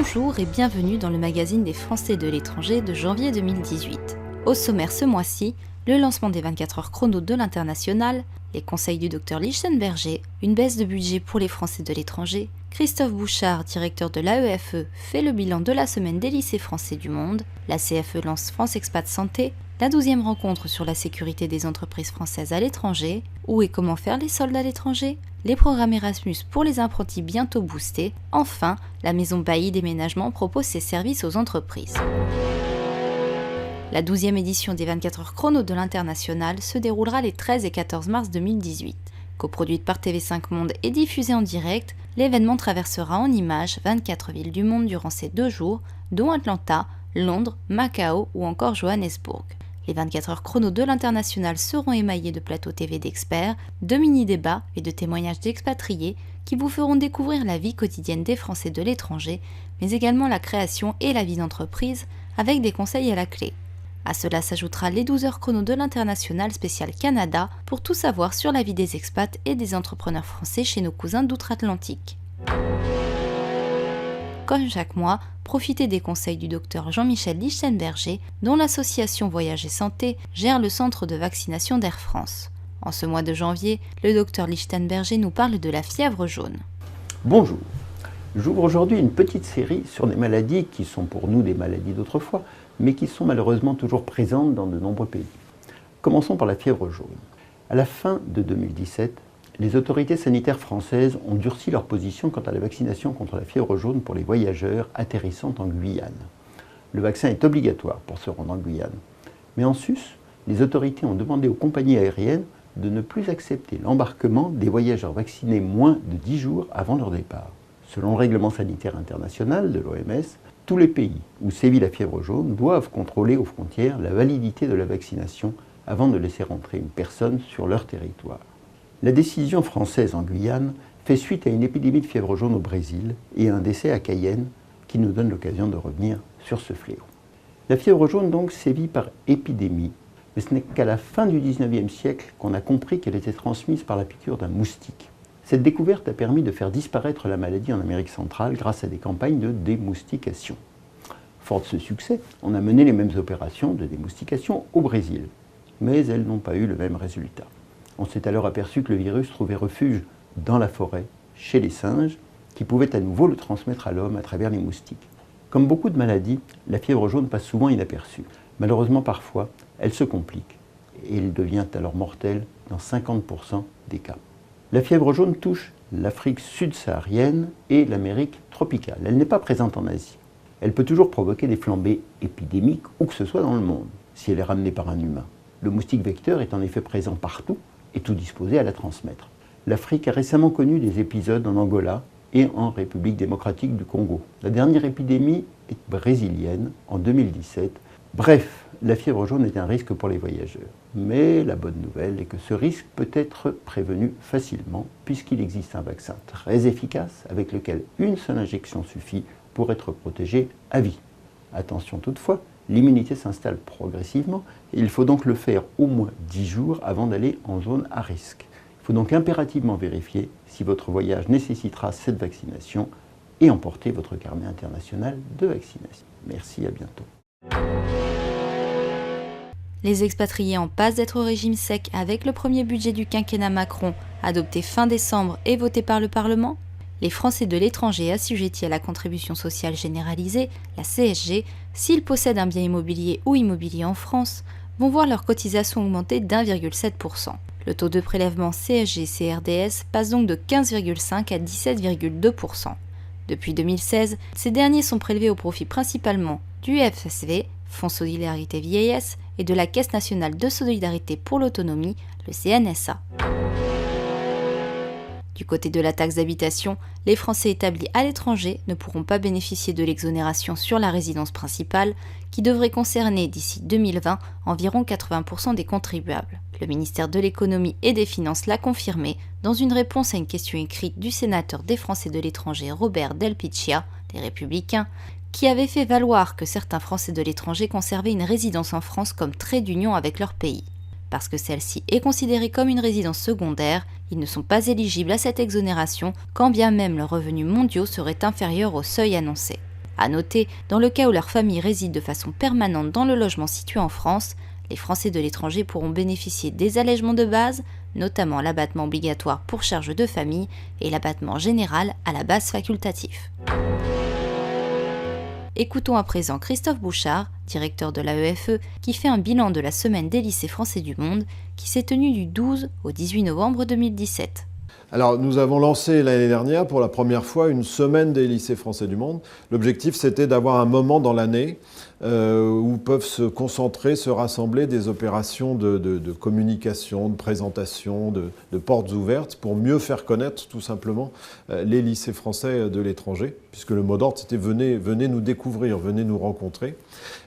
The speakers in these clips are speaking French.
Bonjour et bienvenue dans le magazine des Français de l'étranger de janvier 2018. Au sommaire ce mois-ci, le lancement des 24 heures chrono de l'international, les conseils du Dr Lichtenberger, une baisse de budget pour les Français de l'étranger, Christophe Bouchard, directeur de l'AEFE, fait le bilan de la semaine des lycées français du monde, la CFE lance France Expat Santé, la 12e rencontre sur la sécurité des entreprises françaises à l'étranger, où et comment faire les soldes à l'étranger, les programmes Erasmus pour les apprentis bientôt boostés, enfin, la maison Bailly Déménagement propose ses services aux entreprises. La 12e édition des 24 heures chrono de l'international se déroulera les 13 et 14 mars 2018. Coproduite par TV5 Monde et diffusée en direct, l'événement traversera en images 24 villes du monde durant ces 2 jours, dont Atlanta, Londres, Macao ou encore Johannesburg. Les 24 heures chrono de l'international seront émaillés de plateaux TV d'experts, de mini-débats et de témoignages d'expatriés qui vous feront découvrir la vie quotidienne des Français de l'étranger, mais également la création et la vie d'entreprise avec des conseils à la clé. À cela s'ajoutera les 12 heures chrono de l'international spécial Canada pour tout savoir sur la vie des expats et des entrepreneurs français chez nos cousins d'outre-Atlantique. Comme chaque mois, profitez des conseils du Dr Jean-Michel Lichtenberger, dont l'association Voyage et Santé gère le centre de vaccination d'Air France. En ce mois de janvier, le Dr Lichtenberger nous parle de la fièvre jaune. Bonjour, j'ouvre aujourd'hui une petite série sur des maladies qui sont pour nous des maladies d'autrefois, mais qui sont malheureusement toujours présentes dans de nombreux pays. Commençons par la fièvre jaune. À la fin de 2017, les autorités sanitaires françaises ont durci leur position quant à la vaccination contre la fièvre jaune pour les voyageurs atterrissant en Guyane. Le vaccin est obligatoire pour se rendre en Guyane. Mais en sus, les autorités ont demandé aux compagnies aériennes de ne plus accepter l'embarquement des voyageurs vaccinés moins de 10 jours avant leur départ. Selon le règlement sanitaire international de l'OMS, tous les pays où sévit la fièvre jaune doivent contrôler aux frontières la validité de la vaccination avant de laisser rentrer une personne sur leur territoire. La décision française en Guyane fait suite à une épidémie de fièvre jaune au Brésil et à un décès à Cayenne qui nous donne l'occasion de revenir sur ce fléau. La fièvre jaune donc sévit par épidémie, mais ce n'est qu'à la fin du 19e siècle qu'on a compris qu'elle était transmise par la piqûre d'un moustique. Cette découverte a permis de faire disparaître la maladie en Amérique centrale grâce à des campagnes de démoustication. Fort de ce succès, on a mené les mêmes opérations de démoustication au Brésil, mais elles n'ont pas eu le même résultat. On s'est alors aperçu que le virus trouvait refuge dans la forêt, chez les singes, qui pouvaient à nouveau le transmettre à l'homme à travers les moustiques. Comme beaucoup de maladies, la fièvre jaune passe souvent inaperçue. Malheureusement, parfois, elle se complique et elle devient alors mortelle dans 50% des cas. La fièvre jaune touche l'Afrique subsaharienne et l'Amérique tropicale. Elle n'est pas présente en Asie. Elle peut toujours provoquer des flambées épidémiques où que ce soit dans le monde, si elle est ramenée par un humain. Le moustique vecteur est en effet présent partout et tout disposé à la transmettre. L'Afrique a récemment connu des épisodes en Angola et en République démocratique du Congo. La dernière épidémie est brésilienne en 2017. Bref, la fièvre jaune est un risque pour les voyageurs. Mais la bonne nouvelle est que ce risque peut être prévenu facilement puisqu'il existe un vaccin très efficace avec lequel une seule injection suffit pour être protégé à vie. Attention toutefois, l'immunité s'installe progressivement et il faut donc le faire au moins 10 jours avant d'aller en zone à risque. Il faut donc impérativement vérifier si votre voyage nécessitera cette vaccination et emporter votre carnet international de vaccination. Merci, à bientôt. Les expatriés en passe d'être au régime sec avec le premier budget du quinquennat Macron, adopté fin décembre et voté par le Parlement. Les Français de l'étranger assujettis à la contribution sociale généralisée, la CSG, s'ils possèdent un bien immobilier ou immobilier en France, vont voir leur cotisation augmenter d'1,7%. Le taux de prélèvement CSG-CRDS passe donc de 15,5 à 17,2%. Depuis 2016, ces derniers sont prélevés au profit principalement du FSV, Fonds Solidarité Vieillesse, et de la Caisse nationale de solidarité pour l'autonomie, le CNSA. Du côté de la taxe d'habitation, les Français établis à l'étranger ne pourront pas bénéficier de l'exonération sur la résidence principale, qui devrait concerner d'ici 2020 environ 80% des contribuables. Le ministère de l'Économie et des Finances l'a confirmé dans une réponse à une question écrite du sénateur des Français de l'étranger Robert Del Picchia, des Républicains, qui avait fait valoir que certains Français de l'étranger conservaient une résidence en France comme trait d'union avec leur pays. Parce que celle-ci est considérée comme une résidence secondaire, ils ne sont pas éligibles à cette exonération, quand bien même leurs revenus mondiaux seraient inférieurs au seuil annoncé. À noter, dans le cas où leur famille réside de façon permanente dans le logement situé en France, les Français de l'étranger pourront bénéficier des allègements de base, notamment l'abattement obligatoire pour charges de famille et l'abattement général à la base facultatif. Écoutons à présent Christophe Bouchard, directeur de l'AEFE, qui fait un bilan de la semaine des lycées français du monde, qui s'est tenue du 12 au 18 novembre 2017. Alors, nous avons lancé l'année dernière pour la première fois une semaine des lycées français du monde. L'objectif, c'était d'avoir un moment dans l'année où peuvent se concentrer, se rassembler des opérations de communication, de présentation, de portes ouvertes pour mieux faire connaître tout simplement les lycées français de l'étranger, puisque le mot d'ordre, c'était venez nous découvrir, venez nous rencontrer.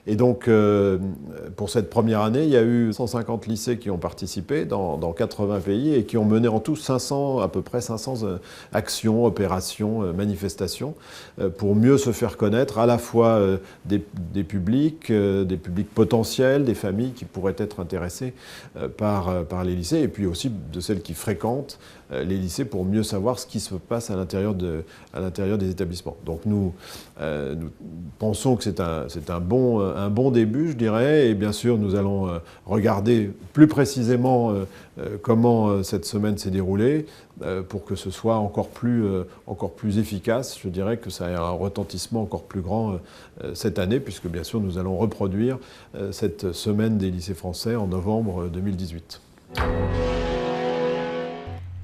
Et donc, pour cette première année, il y a eu 150 lycées qui ont participé dans 80 pays et qui ont mené en tout à peu près 500 actions, opérations, manifestations pour mieux se faire connaître à la fois des publics potentiels, des familles qui pourraient être intéressées par les lycées et puis aussi de celles qui fréquentent les lycées pour mieux savoir ce qui se passe à l'intérieur des établissements. Donc nous pensons que c'est un bon début, je dirais, et bien sûr nous allons regarder plus précisément comment cette semaine s'est déroulée pour que ce soit encore plus efficace. Je dirais que ça a un retentissement encore plus grand cette année, puisque bien sûr nous allons reproduire cette semaine des lycées français en novembre 2018.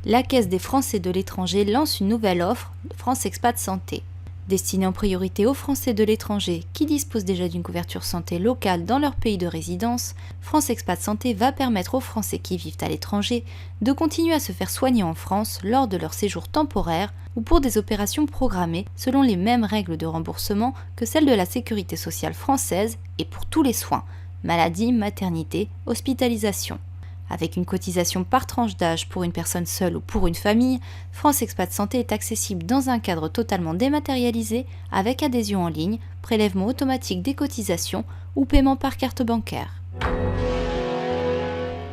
La Caisse des Français de l'étranger lance une nouvelle offre, France Expat Santé. Destinée en priorité aux Français de l'étranger qui disposent déjà d'une couverture santé locale dans leur pays de résidence, France Expat Santé va permettre aux Français qui vivent à l'étranger de continuer à se faire soigner en France lors de leur séjour temporaire ou pour des opérations programmées selon les mêmes règles de remboursement que celles de la Sécurité sociale française et pour tous les soins, maladie, maternité, hospitalisation. Avec une cotisation par tranche d'âge pour une personne seule ou pour une famille, France Expat Santé est accessible dans un cadre totalement dématérialisé avec adhésion en ligne, prélèvement automatique des cotisations ou paiement par carte bancaire.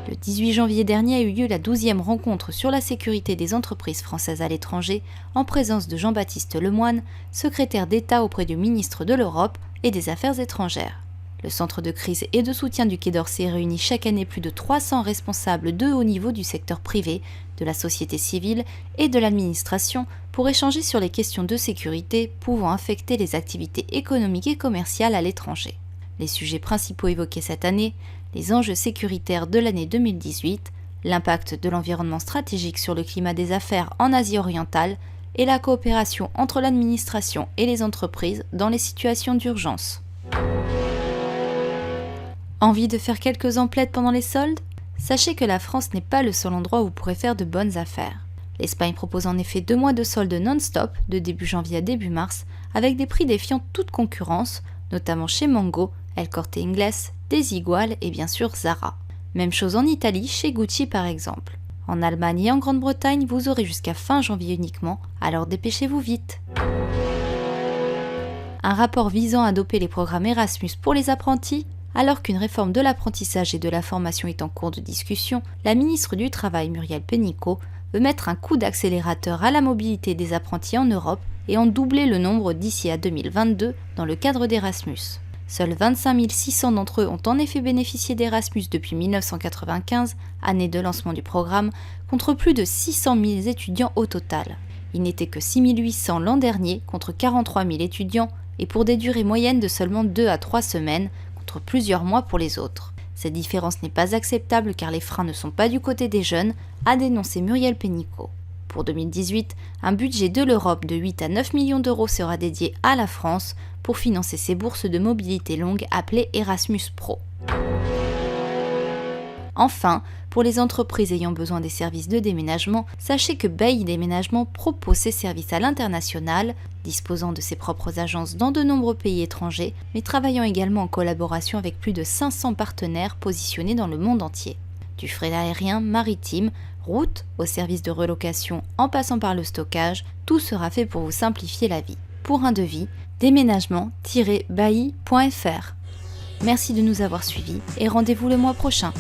Le 18 janvier dernier a eu lieu la 12e rencontre sur la sécurité des entreprises françaises à l'étranger en présence de Jean-Baptiste Lemoyne, secrétaire d'État auprès du ministre de l'Europe et des Affaires étrangères. Le centre de crise et de soutien du Quai d'Orsay réunit chaque année plus de 300 responsables de haut niveau du secteur privé, de la société civile et de l'administration pour échanger sur les questions de sécurité pouvant affecter les activités économiques et commerciales à l'étranger. Les sujets principaux évoqués cette année, les enjeux sécuritaires de l'année 2018, l'impact de l'environnement stratégique sur le climat des affaires en Asie orientale et la coopération entre l'administration et les entreprises dans les situations d'urgence. Envie de faire quelques emplettes pendant les soldes ? Sachez que la France n'est pas le seul endroit où vous pourrez faire de bonnes affaires. L'Espagne propose en effet 2 mois de soldes non-stop, de début janvier à début mars, avec des prix défiant toute concurrence, notamment chez Mango, El Corte Inglés, Desigual et bien sûr Zara. Même chose en Italie, chez Gucci par exemple. En Allemagne et en Grande-Bretagne, vous aurez jusqu'à fin janvier uniquement, alors dépêchez-vous vite. Un rapport visant à doper les programmes Erasmus pour les apprentis. Alors qu'une réforme de l'apprentissage et de la formation est en cours de discussion, la ministre du Travail Muriel Pénicaud veut mettre un coup d'accélérateur à la mobilité des apprentis en Europe et en doubler le nombre d'ici à 2022 dans le cadre d'Erasmus. Seuls 25 600 d'entre eux ont en effet bénéficié d'Erasmus depuis 1995, année de lancement du programme, contre plus de 600 000 étudiants au total. Il n'était que 6 800 l'an dernier contre 43 000 étudiants et pour des durées moyennes de seulement 2 à 3 semaines, contre plusieurs mois pour les autres. Cette différence n'est pas acceptable car les freins ne sont pas du côté des jeunes, a dénoncé Muriel Pénicaud. Pour 2018, un budget de l'Europe de 8 à 9 millions d'euros sera dédié à la France pour financer ses bourses de mobilité longue appelées Erasmus Pro. Enfin, pour les entreprises ayant besoin des services de déménagement, sachez que Bailly Déménagement propose ses services à l'international, disposant de ses propres agences dans de nombreux pays étrangers, mais travaillant également en collaboration avec plus de 500 partenaires positionnés dans le monde entier. Du fret aérien, maritime, route, au service de relocation en passant par le stockage, tout sera fait pour vous simplifier la vie. Pour un devis, déménagement-bailly.fr. Merci de nous avoir suivis et rendez-vous le mois prochain.